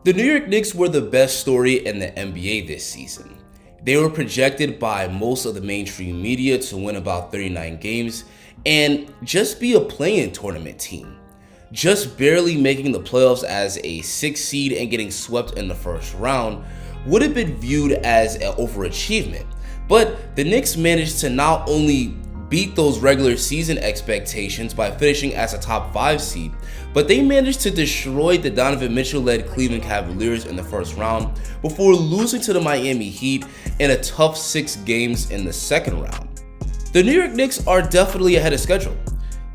The New York Knicks were the best story in the NBA this season. They were projected by most of the mainstream media to win about 39 games and just be a play-in tournament team. Just barely making the playoffs as a 6th seed and getting swept in the first round would have been viewed as an overachievement. But the Knicks managed to not only beat those regular season expectations by finishing as a top 5 seed, but they managed to destroy the Donovan Mitchell-led Cleveland Cavaliers in the first round before losing to the Miami Heat in a tough 6 games in the second round. The New York Knicks are definitely ahead of schedule,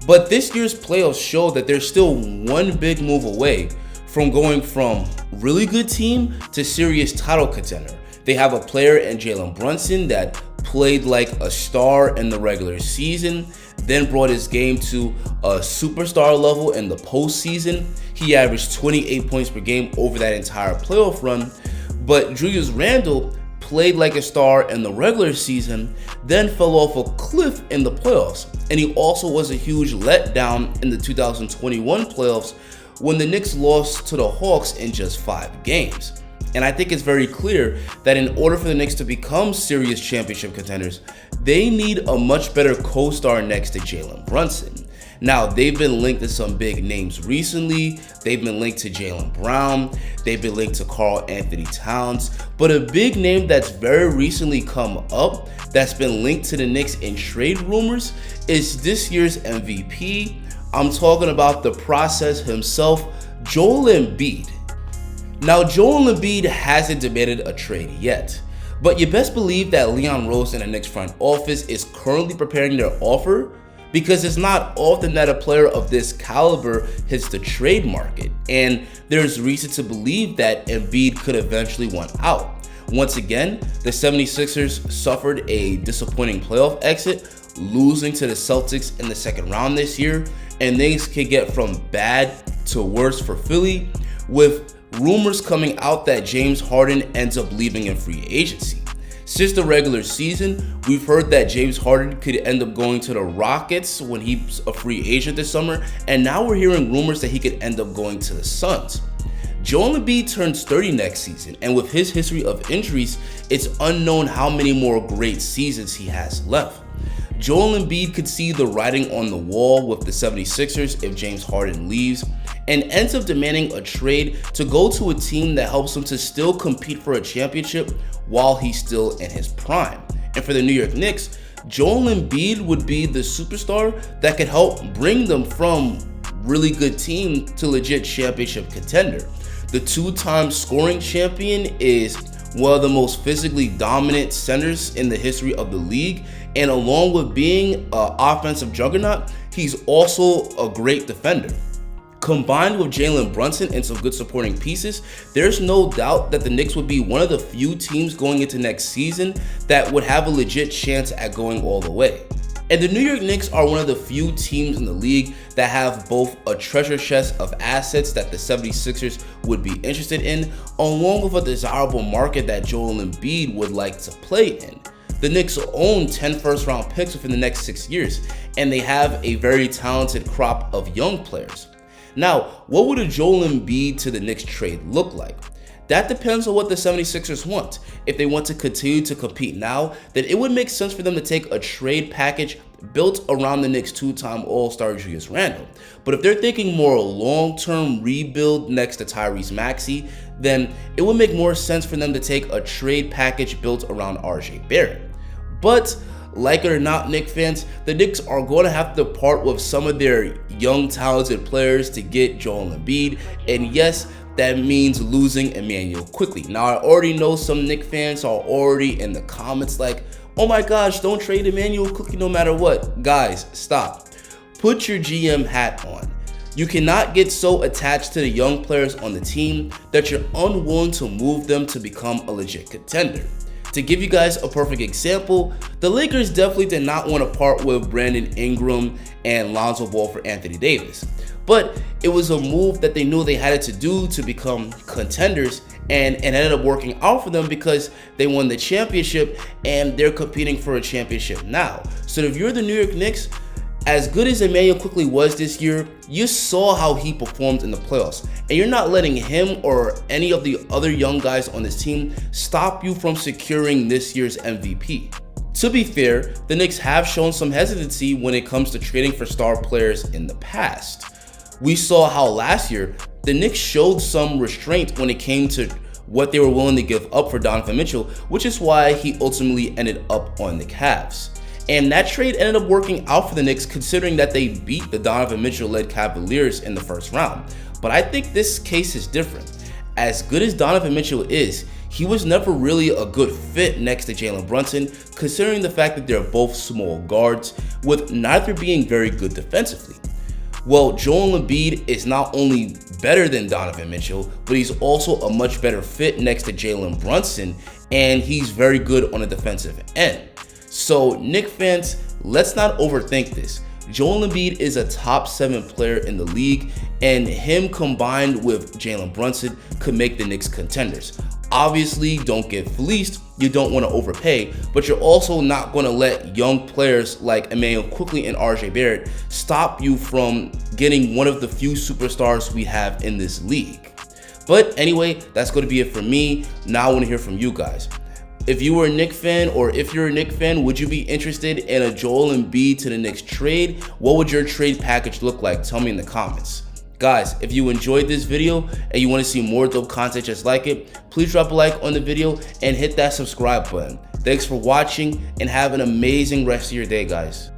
but this year's playoffs show that they're still one big move away from going from really good team to serious title contender. They have a player in Jalen Brunson that played like a star in the regular season, then brought his game to a superstar level in the postseason. He averaged 28 points per game over that entire playoff run, but Julius Randle played like a star in the regular season, then fell off a cliff in the playoffs. And he also was a huge letdown in the 2021 playoffs when the Knicks lost to the Hawks in just 5 games. And I think it's very clear that in order for the Knicks to become serious championship contenders, they need a much better co-star next to Jalen Brunson. Now, they've been linked to some big names recently. They've been linked to Jaylen Brown. They've been linked to Karl Anthony Towns. But a big name that's very recently come up that's been linked to the Knicks in trade rumors is this year's MVP. I'm talking about the process himself, Joel Embiid. Now, Joel Embiid hasn't demanded a trade yet, but you best believe that Leon Rose in the Knicks front office is currently preparing their offer, because it's not often that a player of this caliber hits the trade market, and there's reason to believe that Embiid could eventually want out. Once again, the 76ers suffered a disappointing playoff exit, losing to the Celtics in the second round this year, and things could get from bad to worse for Philly, with rumors coming out that James Harden ends up leaving in free agency. Since the regular season, we've heard that James Harden could end up going to the Rockets when he's a free agent this summer, and now we're hearing rumors that he could end up going to the Suns. Joel Embiid turns 30 next season, and with his history of injuries, it's unknown how many more great seasons he has left. Joel Embiid could see the writing on the wall with the 76ers if James Harden leaves, and ends up demanding a trade to go to a team that helps him to still compete for a championship while he's still in his prime. And for the New York Knicks, Joel Embiid would be the superstar that could help bring them from really good team to legit championship contender. The 2-time scoring champion is one of the most physically dominant centers in the history of the league, and along with being an offensive juggernaut, he's also a great defender. Combined with Jalen Brunson and some good supporting pieces, there's no doubt that the Knicks would be one of the few teams going into next season that would have a legit chance at going all the way. And the New York Knicks are one of the few teams in the league that have both a treasure chest of assets that the 76ers would be interested in, along with a desirable market that Joel Embiid would like to play in. The Knicks own 10 first-round picks within the next 6 years, and they have a very talented crop of young players. Now, what would a Joel Embiid to the Knicks trade look like? That depends on what the 76ers want. If they want to continue to compete now, then it would make sense for them to take a trade package built around the Knicks' 2-time All-Star Julius Randle. But if they're thinking more long-term rebuild next to Tyrese Maxey, then it would make more sense for them to take a trade package built around RJ Barrett. But like it or not, Knicks fans, the Knicks are going to have to part with some of their young, talented players to get Joel Embiid. And yes, that means losing Immanuel Quickley. Now, I already know some Knicks fans are already in the comments like, oh my gosh, don't trade Immanuel Quickley no matter what. Guys, stop. Put your GM hat on. You cannot get so attached to the young players on the team that you're unwilling to move them to become a legit contender. To give you guys a perfect example, the Lakers definitely did not want to part with Brandon Ingram and Lonzo Ball for Anthony Davis. But it was a move that they knew they had to do to become contenders, and it ended up working out for them because they won the championship and they're competing for a championship now. So if you're the New York Knicks, As good as Emmanuel quickly was this year, you saw how he performed in the playoffs, and you're not letting him or any of the other young guys on this team stop you from securing this year's MVP. To be fair, the Knicks have shown some hesitancy when it comes to trading for star players in the past. We saw how last year, the Knicks showed some restraint when it came to what they were willing to give up for Donovan Mitchell, which is why he ultimately ended up on the Cavs. And that trade ended up working out for the Knicks, considering that they beat the Donovan Mitchell-led Cavaliers in the first round. But I think this case is different. As good as Donovan Mitchell is, he was never really a good fit next to Jalen Brunson, considering the fact that they're both small guards, with neither being very good defensively. Well, Joel Embiid is not only better than Donovan Mitchell, but he's also a much better fit next to Jalen Brunson, and he's very good on the defensive end. So, Knicks fans, let's not overthink this. Joel Embiid is a top 7 player in the league, and him combined with Jalen Brunson could make the Knicks contenders. Obviously, don't get fleeced, you don't want to overpay, but you're also not going to let young players like Emmanuel quickly and RJ Barrett stop you from getting one of the few superstars we have in this league. But anyway, that's going to be it for me. Now I want to hear from you guys. If you were a Knicks fan, or if you're a Knicks fan, would you be interested in a Joel Embiid to the Knicks trade? What would your trade package look like? Tell me in the comments. Guys, if you enjoyed this video and you want to see more dope content just like it, please drop a like on the video and hit that subscribe button. Thanks for watching and have an amazing rest of your day, guys.